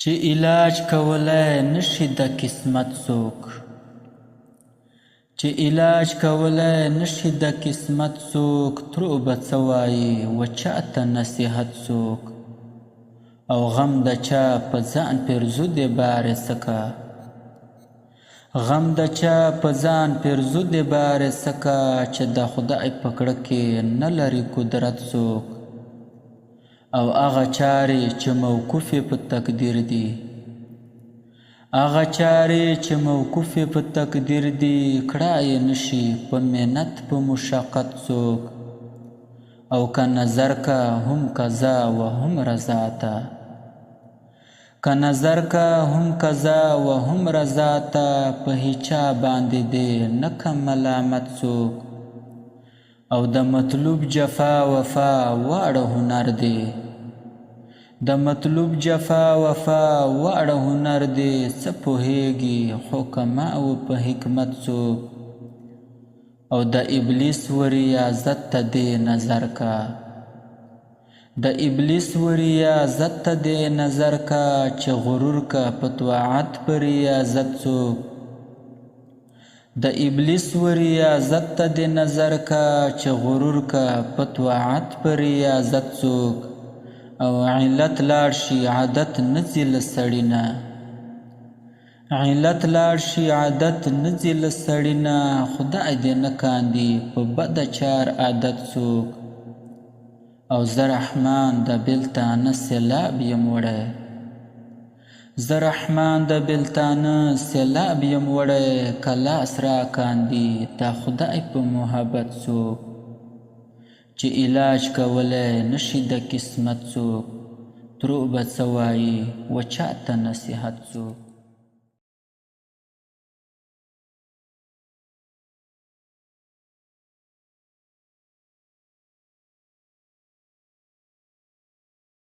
چې علاج کولای نشي د قسمت څوک، چې علاج کولای نشي د قسمت څوک، ترو به څه وایي و چاته نصیحت څوک، او غم د چا په ځان پرزو دی بارې سکه، غم د چا په ځان پرزو دی بارې سکه، چې د خدای په کړه کې نه لري قدرت څوک، او هغه چارې چې موقوف په تقدیر دي، هغه چارې چې موقوف په تقدیر دي، کړای نشي په منت په مشقت څوک، او که نظر کا هم قضا و هم رضا ته، که نظر کا هم قضا و هم رضا ته، په هیچا باندې دی نه کم ملامت څوک، او د مطلوب جفا وفا واړه هنر دی، د مطلوب جفا وفا واړه هنر دی، څه پوهیږي حکما او په حکمت څوک، او د ابلیس و ریاضت ته دی نظر کا، د ابلیس و ریاضت ته دی نظر کا، چې غرور کا په طاعت په ریاضت څوک، د ابلیس و ریاضت ته دی نظر کا، چې غرور کا په طاعت په ریاضت څوک، او علت لاړ شي عادت نځي له سړي نه، علت لاړ شي عادت نځي له سړي نه، خدای دې نه کاندي په بده چار عادت څوک، او زه رحمان د بېلتانه سیلاب یم وړی، زه رحمان د بېلتانه سیلاب یم وړی، که لاس را کاندي دا خدای په محبت څوک، چې علاج کولی نشي د قسمت څوک، ترو به څه وایي و چاته نصیحت څوک.